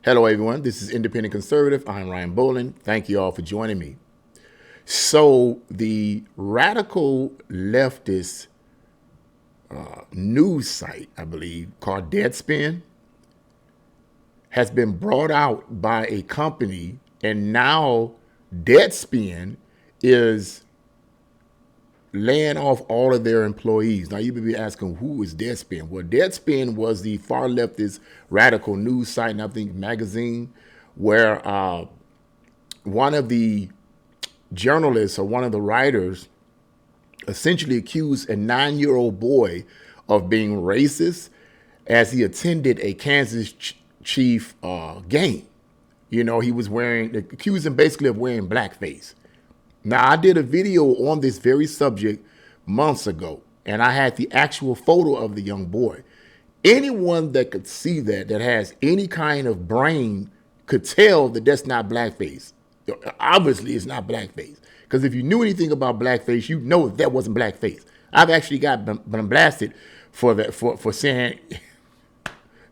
Hello, everyone. This is Independent Conservative. I'm Ryan Bolin. Thank you all for joining me. So, the radical leftist news site, I believe, called Deadspin, has been brought out by a company, and now Deadspin is laying off all of their employees. Now, you may be asking, who is Deadspin? Well, Deadspin was the far leftist radical news site, and I think magazine, where one of the journalists or one of the writers essentially accused a 9-year-old boy of being racist as he attended a Kansas Chief game. You know, he was accused him basically of wearing blackface. Now, I did a video on this very subject months ago, and I had the actual photo of the young boy. Anyone that could see that has any kind of brain could tell that that's not blackface. Obviously, it's not blackface. Because if you knew anything about blackface, you know that wasn't blackface. I've actually got been blasted for saying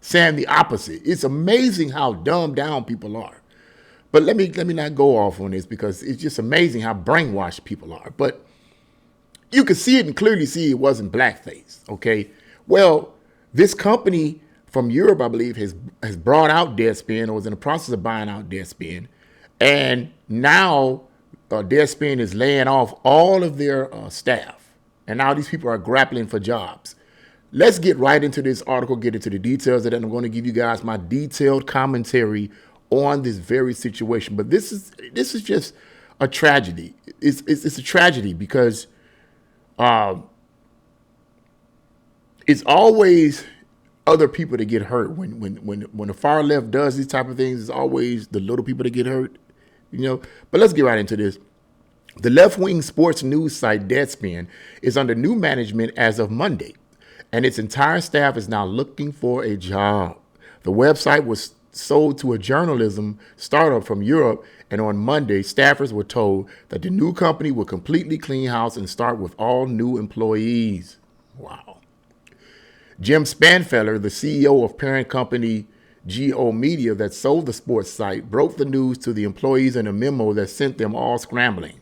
the opposite. It's amazing how dumbed down people are. But let me not go off on this because it's just amazing how brainwashed people are. But you could see it and clearly see it wasn't blackface, okay? Well, this company from Europe, I believe, has brought out Deadspin or was in the process of buying out Deadspin. And now Deadspin is laying off all of their staff. And now these people are grappling for jobs. Let's get right into this article, get into the details of it. I'm going to give you guys my detailed commentary on this very situation. But this is just a tragedy. It's a tragedy because it's always other people that get hurt. When the far left does these type of things, it's always the little people that get hurt. You know. But let's get right into this. The left-wing sports news site Deadspin is under new management as of Monday, and its entire staff is now looking for a job. The website was sold to a journalism startup from Europe, and on Monday, staffers were told that the new company would completely clean house and start with all new employees. Wow. Jim Spanfeller, the CEO of parent company GO Media that sold the sports site, broke the news to the employees in a memo that sent them all scrambling.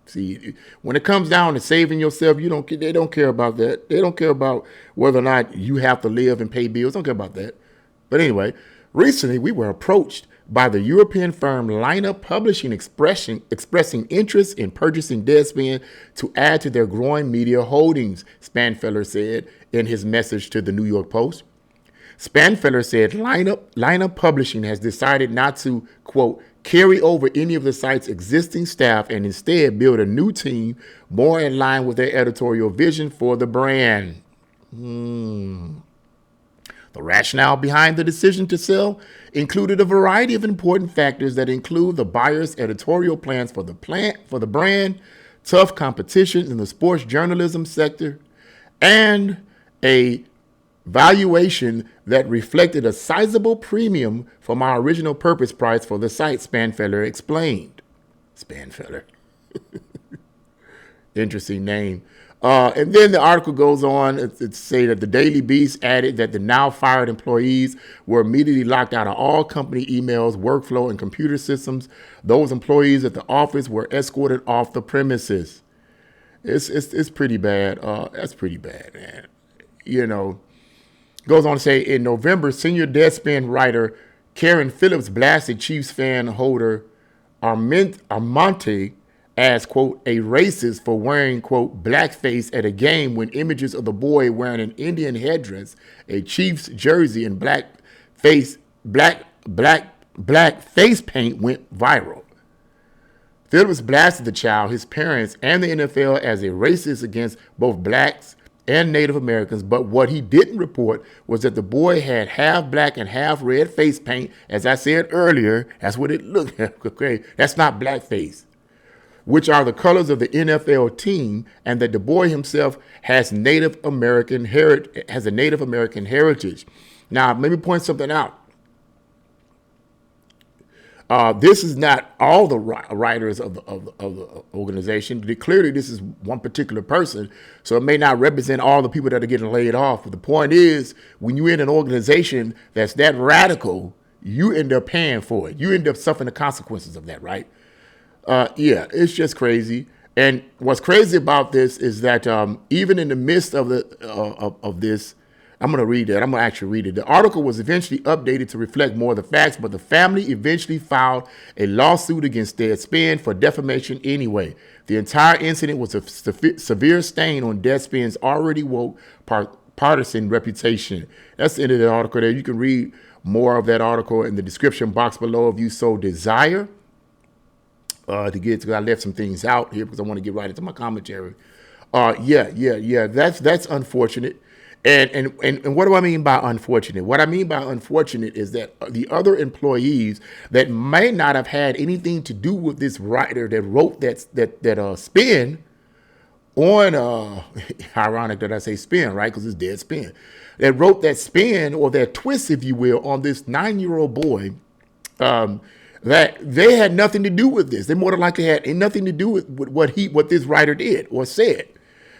See, when it comes down to saving yourself, they don't care about that. They don't care about whether or not you have to live and pay bills. They don't care about that. But anyway, recently we were approached by the European firm Lineup Publishing expressing interest in purchasing Deadspin to add to their growing media holdings, Spanfeller said in his message to the New York Post. Spanfeller said Lineup Publishing has decided not to, quote, carry over any of the site's existing staff and instead build a new team more in line with their editorial vision for the brand. The rationale behind the decision to sell included a variety of important factors that include the buyer's editorial plans for the brand, tough competition in the sports journalism sector, and a valuation that reflected a sizable premium from our original purchase price for the site, Spanfeller explained. Spanfeller. Interesting name. And then the article goes on to say that the Daily Beast added that the now fired employees were immediately locked out of all company emails, workflow, and computer systems. Those employees at the office were escorted off the premises. It's pretty bad. That's pretty bad, man. You know. Goes on to say, in November, senior Deadspin writer Karen Phillips blasted Chiefs fan holder Armonte as, quote, a racist for wearing, quote, blackface at a game when images of the boy wearing an Indian headdress, a Chiefs jersey, and black face paint went viral. Phillips blasted the child, his parents, and the NFL as a racist against both blacks and Native Americans, but what he didn't report was that the boy had half black and half red face paint. As I said earlier, that's what it looked like. Okay, that's not blackface, which are the colors of the NFL team, and that the boy himself has a Native American heritage. Now, let me point something out. This is not all the writers of the organization. Clearly, this is one particular person, so it may not represent all the people that are getting laid off. But the point is, when you're in an organization that's that radical, you end up paying for it. You end up suffering the consequences of that, right? Yeah, it's just crazy. And what's crazy about this is that even in the midst of this, I'm going to read that. I'm going to actually read it. The article was eventually updated to reflect more of the facts, but the family eventually filed a lawsuit against Deadspin for defamation anyway. The entire incident was a severe stain on Deadspin's already woke partisan reputation. That's the end of the article there. You can read more of that article in the description box below if you so desire. To get to, I left some things out here because I want to get right into my commentary. Yeah. That's unfortunate. And what do I mean by unfortunate? What I mean by unfortunate is that the other employees that may not have had anything to do with this writer that wrote that spin on, ironic that I say spin, right? Because it's Deadspin. That wrote that spin or that twist, if you will, on this 9-year-old boy, that they had nothing to do with this. They more than likely had nothing to do with what this writer did or said.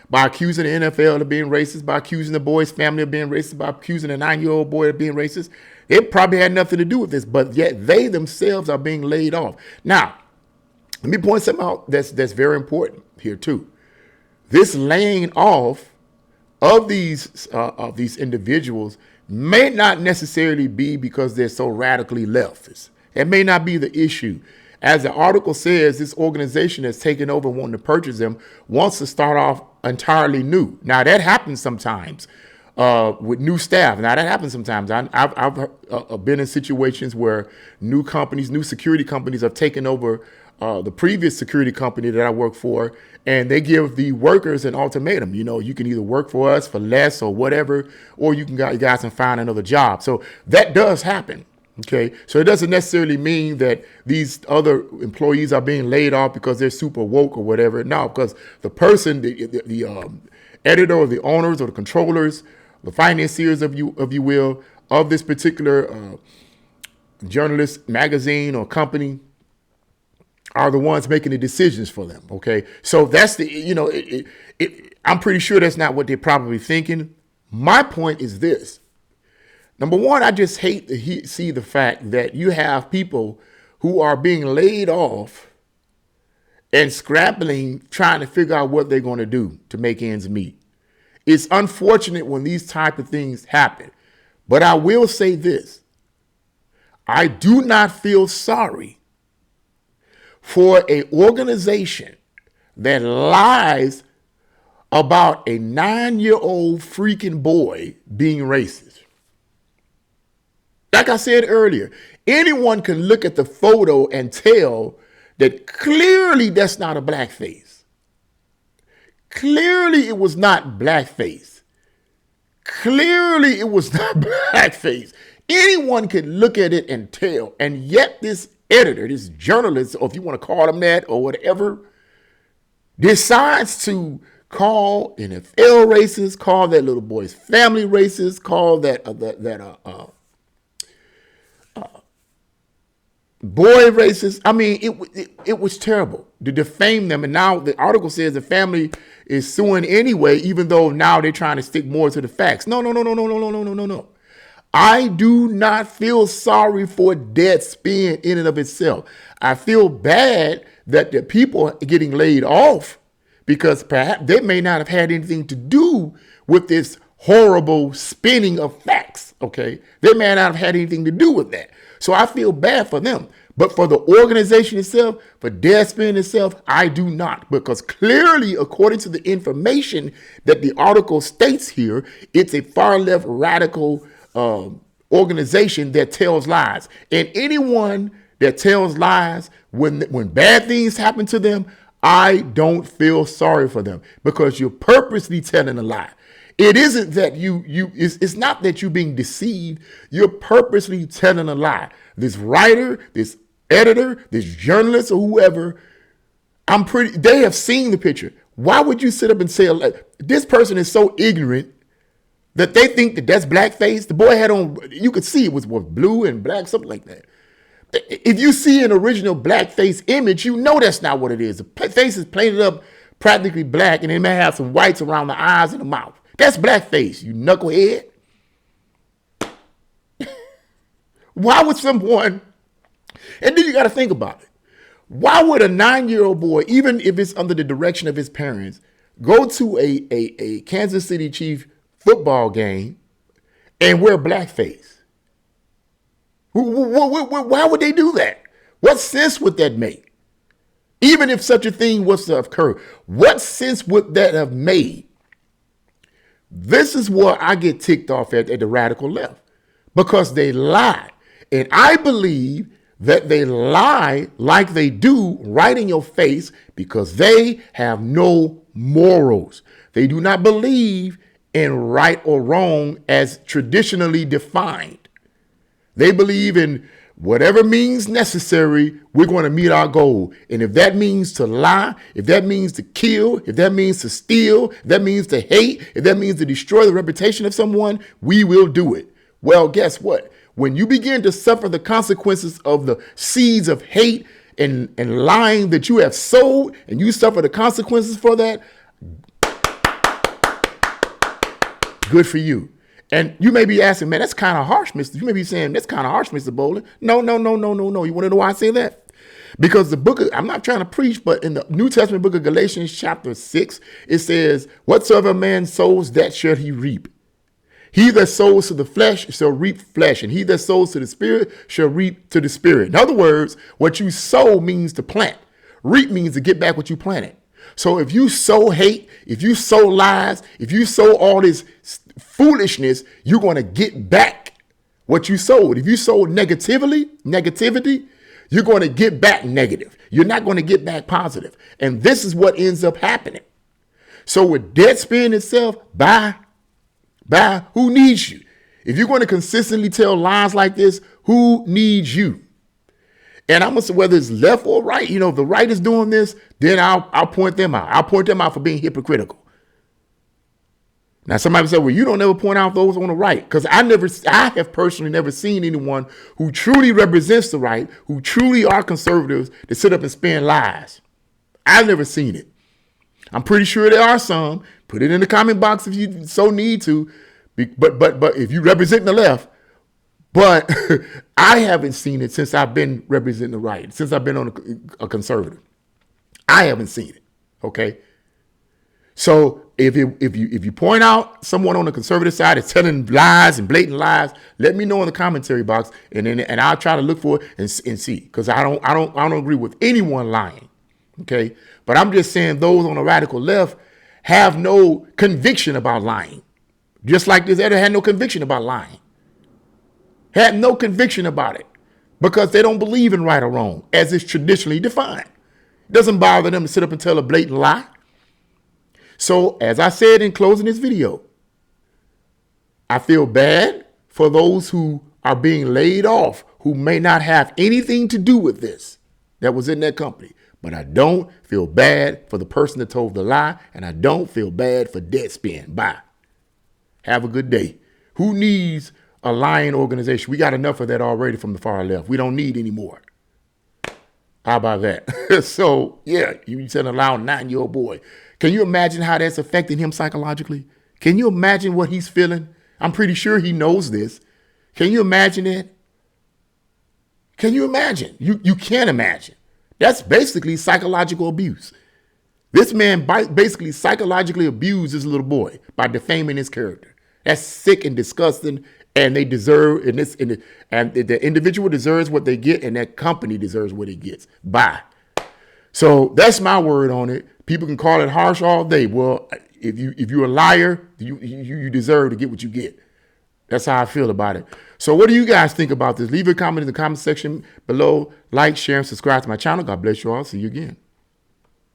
By accusing the NFL of being racist, by accusing the boy's family of being racist, by accusing a 9-year-old boy of being racist. It probably had nothing to do with this, but yet they themselves are being laid off. Now, let me point something out that's very important here too. This laying off of these individuals may not necessarily be because they're so radically leftist. It may not be the issue. As the article says, this organization that's taken over wanting to purchase them wants to start off entirely new. Now, that happens sometimes with new staff. Now, that happens sometimes. I've been in situations where new security companies have taken over the previous security company that I work for, and they give the workers an ultimatum. You know, you can either work for us for less or whatever, or you guys can find another job. So that does happen. Okay, so it doesn't necessarily mean that these other employees are being laid off because they're super woke or whatever. No, because the person, the editor or the owners or the controllers, the financiers, if you will, of this particular journalist, magazine, or company are the ones making the decisions for them. Okay, so that's I'm pretty sure that's not what they're probably thinking. My point is this. Number one, I just hate to see the fact that you have people who are being laid off and scrabbling, trying to figure out what they're going to do to make ends meet. It's unfortunate when these type of things happen. But I will say this. I do not feel sorry for an organization that lies about a 9-year-old freaking boy being racist. Like I said earlier, anyone can look at the photo and tell that clearly that's not a blackface. Clearly it was not blackface. Clearly it was not blackface. Anyone can look at it and tell. And yet this editor, this journalist, or if you want to call him that or whatever, decides to call NFL racist, call that little boy's family racist, call that boy racist. I mean, it was terrible to defame them. And now the article says the family is suing anyway, even though now they're trying to stick more to the facts. No. I do not feel sorry for Deadspin in and of itself. I feel bad that the people are getting laid off because perhaps they may not have had anything to do with this horrible spinning of facts, okay? They may not have had anything to do with that. So I feel bad for them. But for the organization itself, for Deadspin itself, I do not. Because clearly, according to the information that the article states here, it's a far left radical organization that tells lies. And anyone that tells lies, when bad things happen to them, I don't feel sorry for them because you're purposely telling a lie. It isn't that it's not that you're being deceived. You're purposely telling a lie. This writer, this editor, this journalist or whoever, they have seen the picture. Why would you sit up and say, this person is so ignorant that they think that that's blackface? The boy had on, you could see it was blue and black, something like that. If you see an original blackface image, you know that's not what it is. The face is painted up practically black and it may have some whites around the eyes and the mouth. That's blackface, you knucklehead. Why would someone, and then you got to think about it. Why would a 9-year-old boy, even if it's under the direction of his parents, go to a Kansas City Chief football game and wear blackface? Why would they do that? What sense would that make? Even if such a thing was to occur, what sense would that have made? This is what I get ticked off at the radical left, because they lie. And I believe that they lie like they do right in your face because they have no morals. They do not believe in right or wrong as traditionally defined. They believe in whatever means necessary, we're going to meet our goal. And if that means to lie, if that means to kill, if that means to steal, if that means to hate, if that means to destroy the reputation of someone, we will do it. Well, guess what? When you begin to suffer the consequences of the seeds of hate and lying that you have sowed, and you suffer the consequences for that, good for you. And you may be asking, man, that's kind of harsh, Mr. You may be saying, that's kind of harsh, Mr. Bowling. No. You want to know why I say that? Because the book, I'm not trying to preach, but in the New Testament book of Galatians chapter 6, it says, whatsoever a man sows, that shall he reap. He that sows to the flesh shall reap flesh, and he that sows to the spirit shall reap to the spirit. In other words, what you sow means to plant. Reap means to get back what you planted. So if you sow hate, if you sow lies, if you sow all this foolishness, you're going to get back what you sowed. If you sowed negativity, you're going to get back negative. You're not going to get back positive. And this is what ends up happening. So with Deadspin itself, bye. Who needs you? If you're going to consistently tell lies like this, who needs you? And I'm going to say, whether it's left or right, if the right is doing this, then I'll point them out. I'll point them out for being hypocritical. Now, somebody said, well, you don't ever point out those on the right, because I have personally never seen anyone who truly represents the right, who truly are conservatives, to sit up and spin lies. I've never seen it. I'm pretty sure there are some. Put it in the comment box if you so need to. But if you represent the left, but I haven't seen it since I've been representing the right, since I've been on a conservative. I haven't seen it. Okay. So if you point out someone on the conservative side is telling lies and blatant lies, let me know in the commentary box, and I'll try to look for it and see, because I don't agree with anyone lying. Okay. But I'm just saying those on the radical left have no conviction about lying. Just like this editor had no conviction about lying. Had no conviction about it because they don't believe in right or wrong as it's traditionally defined. It doesn't bother them to sit up and tell a blatant lie. So as I said in closing this video, I feel bad for those who are being laid off, who may not have anything to do with this, that was in that company. But I don't feel bad for the person that told the lie, and I don't feel bad for Deadspin. Bye. Have a good day. Who needs a lying organization? We got enough of that already from the far left. We don't need any more. How about that? So, yeah, you said allow a 9-year-old boy. Can you imagine how that's affecting him psychologically? Can you imagine what he's feeling? I'm pretty sure he knows this. Can you imagine it? Can you imagine? You can't imagine. That's basically psychological abuse. This man basically psychologically abused this little boy by defaming his character. That's sick and disgusting, and they deserve, and the individual deserves what they get, and that company deserves what it gets. Bye. So that's my word on it. People can call it harsh all day. Well, if you're a liar, you deserve to get what you get. That's how I feel about it. So what do you guys think about this? Leave a comment in the comment section below. Like, share, and subscribe to my channel. God bless you all. See you again.